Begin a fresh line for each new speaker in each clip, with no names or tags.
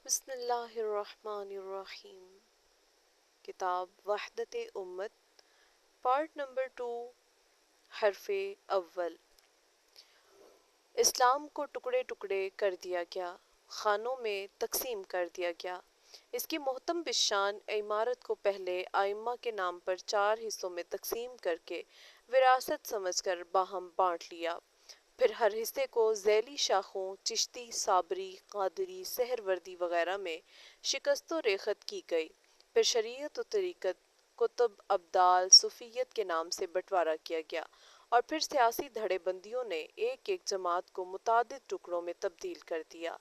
بسم اللہ الرحمن الرحیم۔ کتاب وحدت امت، پارٹ نمبر 2، حرف اول۔ اسلام کو ٹکڑے ٹکڑے کر دیا گیا، خانوں میں تقسیم کر دیا گیا۔ اس کی محتم بالشان عمارت کو پہلے ائمہ کے نام پر 4 حصوں میں تقسیم کر کے وراثت سمجھ کر باہم بانٹ لیا۔ پھر ہر حصے کو ذیلی شاخوں چشتی، صابری، قادری، سہروردی وغیرہ میں شکست و ریخت کی گئی۔ پھر شریعت و طریقت، کتب، ابدال، صوفیت کے نام سے بٹوارا کیا گیا، اور پھر سیاسی دھڑے بندیوں نے ایک ایک جماعت کو متعدد ٹکڑوں میں تبدیل کر دیا۔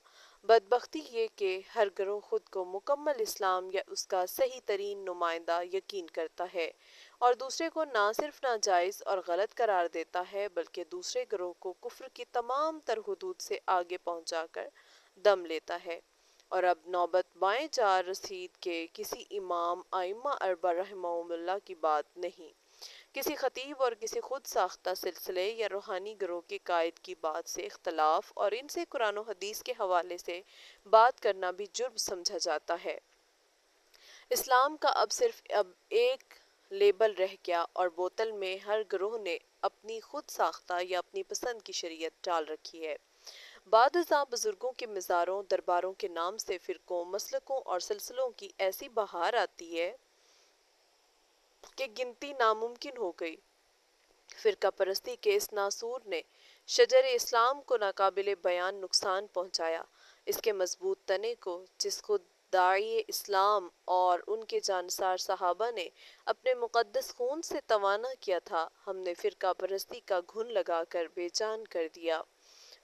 بدبختی یہ کہ ہر گروہ خود کو مکمل اسلام یا اس کا صحیح ترین نمائندہ یقین کرتا ہے، اور دوسرے کو نہ صرف ناجائز اور غلط قرار دیتا ہے بلکہ دوسرے گروہ کو کفر کی تمام تر حدود سے آگے پہنچا کر دم لیتا ہے۔ اور اب نوبت بائیں جا رسید کے کسی امام ائمہ اربعہ رحمہم اللہ کی بات نہیں، کسی خطیب اور کسی خود ساختہ سلسلے یا روحانی گروہ کے قائد کی بات سے اختلاف اور ان سے قرآن و حدیث کے حوالے سے بات کرنا بھی جرم سمجھا جاتا ہے۔ اسلام کا اب صرف ایک لیبل رہ گیا، اور بوتل میں ہر گروہ نے اپنی خود ساختہ یا اپنی پسند کی شریعت ڈال رکھی ہے۔ بعد ازاں بزرگوں کے مزاروں درباروں کے نام سے فرقوں، مسلکوں اور سلسلوں کی ایسی بہار آتی ہے کہ گنتی ناممکن ہو گئی۔ فرقہ پرستی کے اس ناسور نے شجر اسلام کو ناقابل بیان نقصان پہنچایا۔ اس کے مضبوط تنے کو جس خود داعی اسلام اور ان کے جانثار صحابہ نے اپنے مقدس خون سے توانا کیا تھا، ہم نے فرقہ پرستی کا گھن لگا کر بے جان کر دیا۔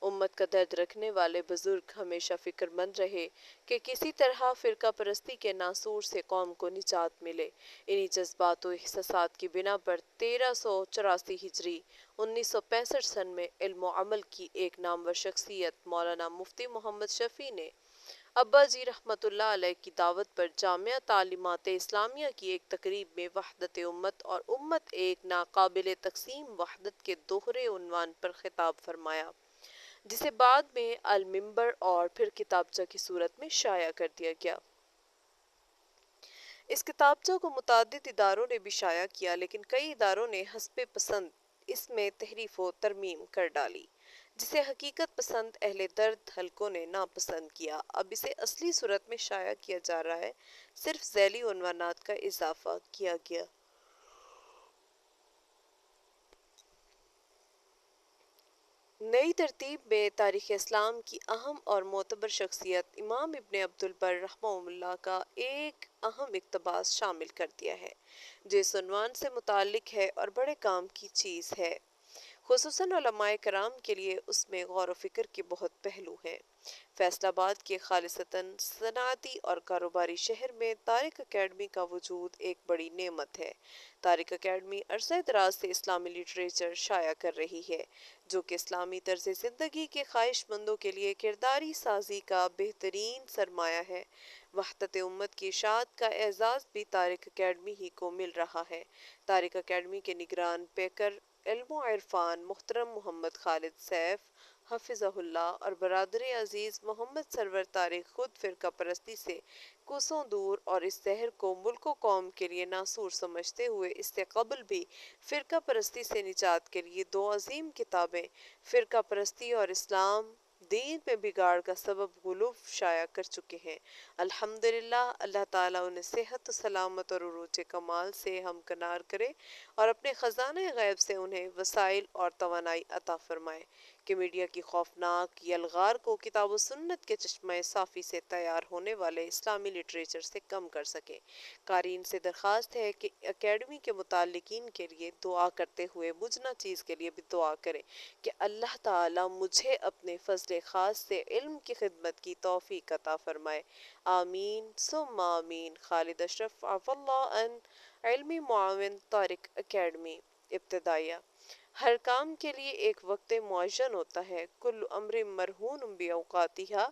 امت کا درد رکھنے والے بزرگ ہمیشہ فکر مند رہے کہ کسی طرح فرقہ پرستی کے ناسور سے قوم کو نجات ملے۔ انہی جذبات و احساسات کی بنا پر 1384 ہجری 1965 سن میں علم و عمل کی ایک نامور شخصیت مولانا مفتی محمد شفیع نے ابا جی رحمت اللہ علیہ کی دعوت پر جامعہ تعلیمات اسلامیہ کی ایک تقریب میں وحدت امت اور امت ایک ناقابل تقسیم وحدت کے دوہرے عنوان پر خطاب فرمایا، جسے بعد میں المنبر اور پھر کتابچہ کی صورت میں شائع کر دیا گیا۔ اس کتابچہ کو متعدد اداروں نے بھی شائع کیا، لیکن کئی اداروں نے حسب پسند اس میں تحریف و ترمیم کر ڈالی، جسے حقیقت پسند اہل درد حلقوں نے ناپسند کیا۔ اب اسے اصلی صورت میں شائع کیا جا رہا ہے، صرف ذیلی عنوانات کا اضافہ کیا گیا۔ نئی ترتیب میں تاریخ اسلام کی اہم اور معتبر شخصیت امام ابن عبد البر رحمہ اللہ کا ایک اہم اقتباس شامل کر دیا ہے، جو اس عنوان سے متعلق ہے اور بڑے کام کی چیز ہے۔ خصوصاً علماء کرام کے لیے اس میں غور و فکر کے بہت پہلو ہیں۔ فیصل آباد کے خالصتاً صنعتی اور کاروباری شہر میں طارق اکیڈمی کا وجود ایک بڑی نعمت ہے۔ طارق اکیڈمی عرصہ دراز سے اسلامی لٹریچر شائع کر رہی ہے، جو کہ اسلامی طرز زندگی کے خواہش مندوں کے لیے کرداری سازی کا بہترین سرمایہ ہے۔ وحدت امت کی اشاعت کا اعزاز بھی طارق اکیڈمی ہی کو مل رہا ہے۔ طارق اکیڈمی کے نگران پیکر علم و عرفان محترم محمد خالد سیف حفظہ اللہ اور برادر عزیز محمد سرور طارق خود فرقہ پرستی سے کوسوں دور اور اس زہر کو ملک و قوم کے لیے ناسور سمجھتے ہوئے اس سے قبل بھی فرقہ پرستی سے نجات کے لیے 2 عظیم کتابیں فرقہ پرستی اور اسلام دین میں بگاڑ کا سبب غلو شائع کر چکے ہیں۔ الحمدللہ، اللہ تعالیٰ انہیں صحت و سلامت اور عروج کمال سے ہمکنار کرے اور اپنے خزانہ غیب سے انہیں وسائل اور توانائی عطا فرمائے کہ میڈیا کی خوفناک یلغار کو کتاب و سنت کے چشمہ صافی سے تیار ہونے والے اسلامی لٹریچر سے کم کر سکیں۔ قارئین سے درخواست ہے کہ اکیڈمی کے متعلقین کے لیے دعا کرتے ہوئے مجھ چیز کے لیے بھی دعا کریں کہ اللہ تعالیٰ مجھے اپنے فضل خاص سے علم کی خدمت کی توفیق عطا فرمائے۔ آمین ثم آمین۔ خالد اشرف عفو اللہ عن علمی معاون طارق اکیڈمی۔ ابتدائیہ: ہر کام کے لیے ایک وقت معین ہوتا ہے، کل امر مرہون بأوقاتہا۔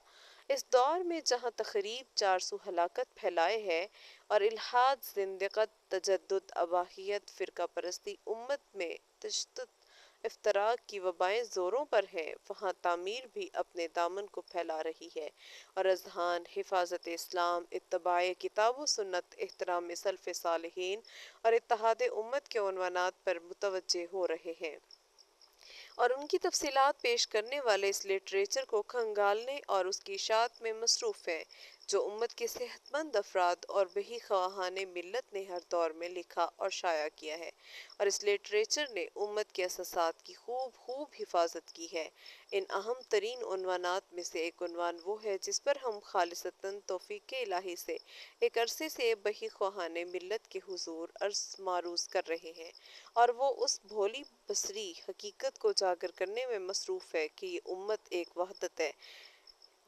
اس دور میں جہاں تخریب، چارسو ہلاکت پھیلائے ہے اور الحاد، زندقت، تجدد، اباحیت، فرقہ پرستی امت میں تشدد افتراق کی وبائیں زوروں پر ہیں، وہاں تعمیر بھی اپنے دامن کو پھیلا رہی ہے اور اذہان حفاظت اسلام، اتباع کتاب و سنت، احترام سلف صالحین اور اتحاد امت کے عنوانات پر متوجہ ہو رہے ہیں اور ان کی تفصیلات پیش کرنے والے اس لٹریچر کو کھنگالنے اور اس کی اشاعت میں مصروف ہیں، جو امت کے صحت مند افراد اور بہی خواہان ملت نے ہر دور میں لکھا اور شائع کیا ہے اور اس لٹریچر نے امت کے اساسات کی خوب حفاظت کی ہے۔ ان اہم ترین عنوانات میں سے ایک عنوان وہ ہے جس پر ہم خالصتاً توفیق الہی سے ایک عرصے سے بہی خواہان ملت کے حضور عرض معروض کر رہے ہیں اور وہ اس بھولی بصری حقیقت کو اجاگر کرنے میں مصروف ہے کہ یہ امت ایک وحدت ہے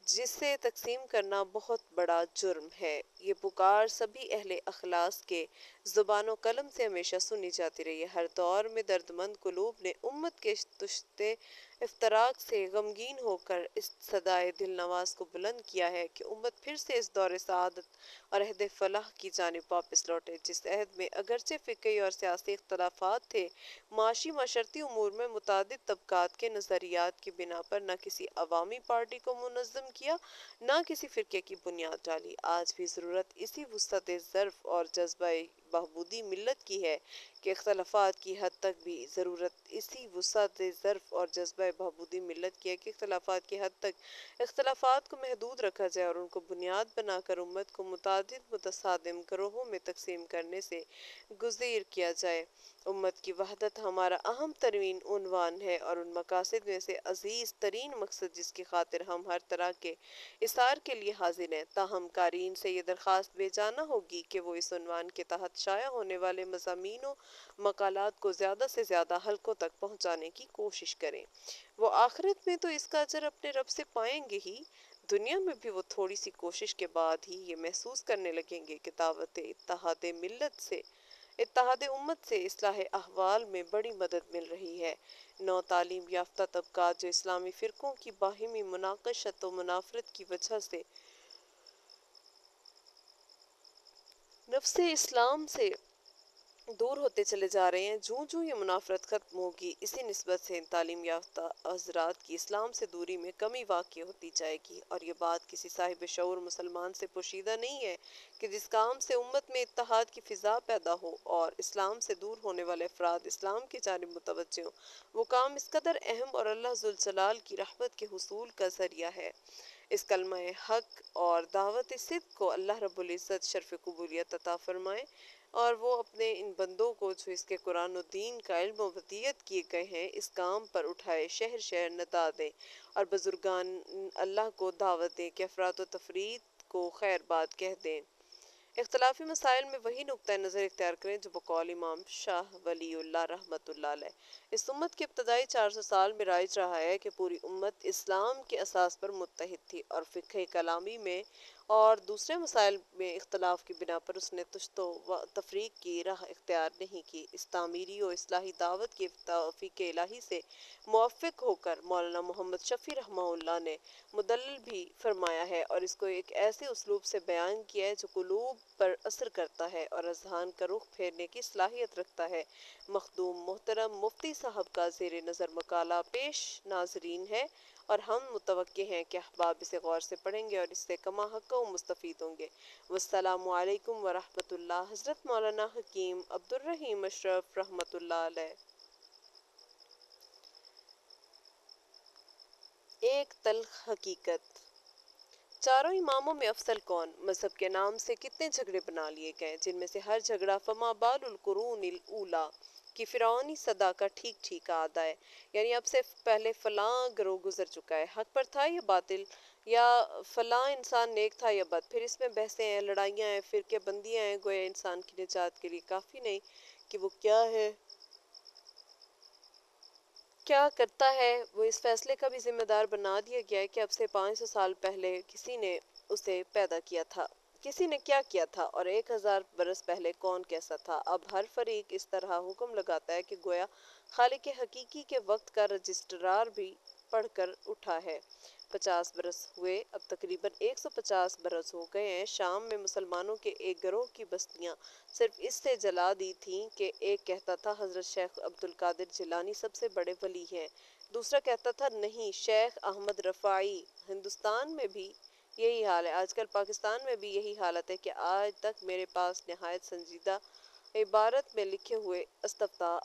جسے تقسیم کرنا بہت بڑا جرم ہے۔ یہ پکار سبھی اہل اخلاص کے زبان و قلم سے ہمیشہ سنی جاتی رہی ہے۔ ہر دور میں دردمند قلوب نے امت کے تشتے افتراق سے غمگین ہو کر اس صدائے دل نواز کو بلند کیا ہے کہ امت پھر سے اس دور سعادت اور عہد فلاح کی جانب واپس لوٹے، جس عہد میں اگرچہ فقہی اور سیاسی اختلافات تھے، معاشی معاشرتی امور میں متعدد طبقات کے نظریات کی بنا پر نہ کسی عوامی پارٹی کو منظم کیا، نہ کسی فرقے کی بنیاد ڈالی۔ آج بھی ضرورت اسی وسعت ظرف اور جذبہ بہبودی ملت کی ہے کہ اختلافات کی حد تک بھی ضرورت اسی وسعت ظرف اور جذبہ بہبودی ملت کی ہے کہ اختلافات کی حد تک اختلافات کو محدود رکھا جائے اور ان کو بنیاد بنا کر امت کو متعدد متصادم گروہوں میں تقسیم کرنے سے گزیر کیا جائے۔ امت کی وحدت ہمارا اہم ترین عنوان ہے اور ان مقاصد میں سے عزیز ترین مقصد جس کی خاطر ہم ہر طرح کے اثار کے لیے حاضر ہیں، تاہم قارئین سے یہ درخواست بھیجانا ہوگی کہ وہ اس عنوان کے تحت شائع ہونے والے مضامین و مقالات کو زیادہ سے زیادہ حلقوں تک پہنچانے کی کوشش کریں۔ وہ آخرت میں تو اس کا اجر اپنے رب سے پائیں گے ہی، دنیا میں بھی وہ تھوڑی سی کوشش کے بعد ہی یہ محسوس کرنے لگیں گے کہ دعوت اتحاد امت سے اصلاح احوال میں بڑی مدد مل رہی ہے۔ نو تعلیم یافتہ طبقات جو اسلامی فرقوں کی باہمی مناقشت و منافرت کی وجہ سے نفس اسلام سے دور ہوتے چلے جا رہے ہیں، جوں یہ منافرت ختم ہوگی، اسی نسبت سے ان تعلیم یافتہ حضرات کی اسلام سے دوری میں کمی واقع ہوتی جائے گی اور یہ بات کسی صاحب شعور مسلمان سے پوشیدہ نہیں ہے کہ جس کام سے امت میں اتحاد کی فضا پیدا ہو اور اسلام سے دور ہونے والے افراد اسلام کی جانب متوجہ ہوں، وہ کام اس قدر اہم اور اللہ ذوالجلال کی رحمت کے حصول کا ذریعہ ہے۔ اس کلمہ حق اور دعوت صدق کو اللہ رب العزت شرف قبولیت عطا فرمائے اور وہ اپنے ان بندوں کو جو اس کے قرآن و دین کا علم و ودیت کیے گئے ہیں اس کام پر اٹھائے، شہر شہر ندا دیں اور بزرگان اللہ کو دعوت دیں کہ افراد و تفرید کو خیر بات کہہ دیں۔ اختلافی مسائل میں وہی نقطہ نظر اختیار کریں جو بقول امام شاہ ولی اللہ رحمۃ اللہ علیہ اس امت کے ابتدائی 400 سال میں رائج رہا ہے کہ پوری امت اسلام کے اساس پر متحد تھی اور فقہ کلامی میں اور دوسرے مسائل میں اختلاف کی بنا پر اس نے تشت و تفریق کی راہ اختیار نہیں کی۔ اس تعمیری و اصلاحی دعوت کے توفیق الہی سے موفق ہو کر مولانا محمد شفیع رحمہ اللہ نے مدلل بھی فرمایا ہے اور اس کو ایک ایسے اسلوب سے بیان کیا ہے جو قلوب پر اثر کرتا ہے اور اذہان کا رخ پھیرنے کی صلاحیت رکھتا ہے۔ مخدوم محترم مفتی صاحب کا زیر نظر مقالہ پیش ناظرین ہے اور ہم متوقع ہیں کہ احباب اسے غور سے پڑھیں گے اور اس سے کما حق و مستفید ہوں گے۔ والسلام علیکم ورحمۃ اللہ۔ حضرت مولانا حکیم عبدالرحیم اشرف رحمۃ اللہ علیہ۔ ایک تلخ حقیقت۔ چاروں اماموں میں افضل کون؟ مذہب کے نام سے کتنے جھگڑے بنا لیے گئے جن میں سے ہر جھگڑا فما بال القرون الاولیٰ کی فرعونی صدا کا ٹھیک ٹھیک آدھا ہے، یعنی اب سے پہلے فلاں گروہ گزر چکا ہے، حق پر تھا یا باطل، یا فلاں انسان نیک تھا یا بد، پھر اس میں بحثیں ہیں، لڑائیاں ہیں، فرقے بندیاں ہیں، گویا انسان کی نجات کے لیے کافی نہیں کہ وہ کیا ہے، کیا کرتا ہے، وہ اس فیصلے کا بھی ذمہ دار بنا دیا گیا ہے کہ اب سے 500 سال پہلے کسی نے اسے پیدا کیا تھا، کسی نے کیا کیا تھا اور 1000 برس پہلے کون کیسا تھا۔ اب ہر فریق اس طرح حکم لگاتا ہے کہ گویا خالق حقیقی کے وقت کا رجسٹرار بھی پڑھ کر اٹھا ہے۔ 50 برس ہوئے، اب تقریباً 150 برس ہو گئے ہیں۔ شام میں مسلمانوں کے ایک گروہ کی بستیاں صرف اس سے جلا دی تھیں کہ ایک کہتا تھا حضرت شیخ عبد القادر جیلانی سب سے بڑے ولی ہیں، دوسرا کہتا تھا نہیں، شیخ احمد رفاعی۔ ہندوستان میں بھی یہی حال ہے، آج کل پاکستان میں بھی یہی حالت ہے کہ آج تک میرے پاس نہایت سنجیدہ عبارت میں لکھے ہوئے استفتاء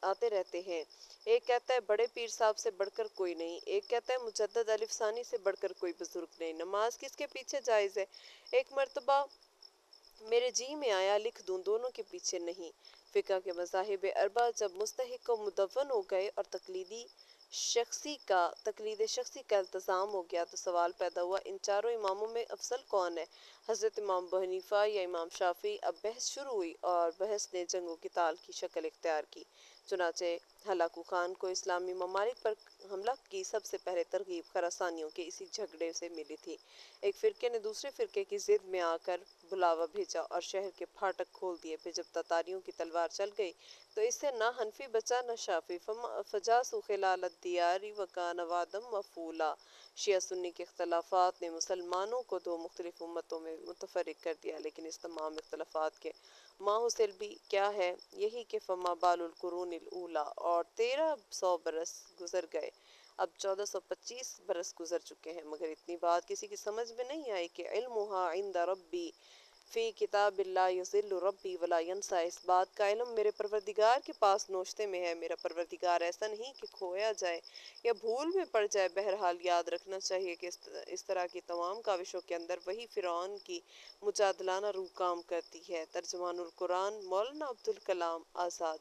آتے رہتے ہیں۔ ایک کہتا ہے بڑے پیر صاحب سے بڑھ کر کوئی نہیں، ایک کہتا ہے مجدد الف ثانی سے بڑھ کر کوئی بزرگ نہیں، نماز کس کے پیچھے جائز ہے؟ ایک مرتبہ میرے جی میں آیا لکھ دوں، دونوں کے پیچھے نہیں۔ فقہ کے مذاہب اربع جب مستحق و مدون ہو گئے اور تقلید شخصی کا التزام ہو گیا تو سوال پیدا ہوا ان چاروں اماموں میں افضل کون ہے، حضرت امام ابو حنیفہ یا امام شافعی؟ اب بحث شروع ہوئی اور بحث نے جنگ و قتال کی شکل اختیار کی۔ چنانچہ ہلاکو خان کو اسلامی ممالک پر حملہ کی سب سے پہلے ترغیب خراسانیوں کے اسی جھگڑے سے ملی تھی۔ ایک فرقے نے دوسرے فرقے کی ضد میں آ کر بلاوا بھیجا اور شہر کے پھاٹک کھول دیے، پھر جب تاتاریوں کی تلوار چل گئی تو اس سے نہ حنفی بچا نہ شافعی، فجاسوا خلال الدیار وکان وعدا مفعولا۔ شیعہ سنی کے اختلافات نے مسلمانوں کو دو مختلف امتوں میں متفرق کر دیا، لیکن اس تمام اختلافات کے ماحصل بھی کیا ہے؟ یہی کہ فما بال القرون الاولی، اور 1300 برس گزر گئے، اب 1425 برس گزر چکے ہیں، مگر اتنی بات کسی کی سمجھ میں نہیں آئی کہ علمھا عند ربی فی کتاب لا یضل ربی ولا ینسیٰ، اس بات کا علم میرے پروردگار کے پاس نوشتے میں ہے، میرا پروردگار ایسا نہیں کہ کھویا جائے یا بھول میں پڑ جائے، بہرحال یاد رکھنا چاہیے کہ اس طرح کی تمام کاوشوں کے اندر وہی فرعون کی مجادلانہ روح کام کرتی ہے۔ ترجمان القرآن مولانا عبدالکلام آزاد۔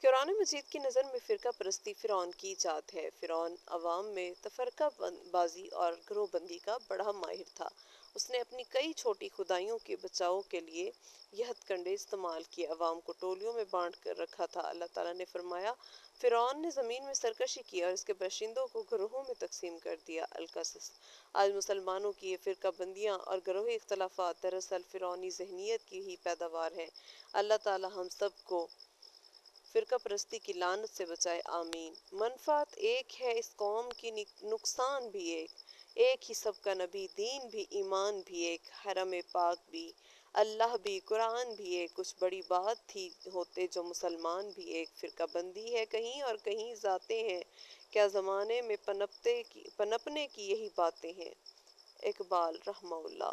قرآن مجید کی نظر میں فرقہ پرستی فرعون کی ایجاد ہے۔ فرعون عوام میں تفرقہ بازی اور گروہ بندی کا بڑا ماہر تھا۔ اس نے اپنی کئی چھوٹی خدائیوں کے بچاؤ کے لیے یہ ہتھ کنڈے استعمال کیے، عوام کو ٹولیوں میں بانٹ کر رکھا تھا۔ اللہ تعالیٰ نے فرمایا فرعون نے زمین میں سرکشی کی اور اس کے باشندوں کو گروہوں میں تقسیم کر دیا۔ القصص۔ آج مسلمانوں کی یہ فرقہ بندیاں اور گروہی اختلافات دراصل فرعونی ذہنیت کی ہی پیداوار ہیں۔ اللہ تعالیٰ ہم سب کو فرقہ پرستی کی لعنت سے بچائے، آمین۔ منفعت ایک ہے اس قوم کی، نقصان بھی ایک ہی، سب کا نبی، دین بھی، ایمان بھی ایک، حرم پاک بھی، اللہ بھی، قرآن بھی ایک، کچھ بڑی بات تھی ہوتے جو مسلمان بھی ایک۔ فرقہ بندی ہے کہیں اور کہیں ذاتیں ہیں، کیا زمانے میں پنپنے کی یہی باتیں ہیں؟ اقبال رحمہ اللہ۔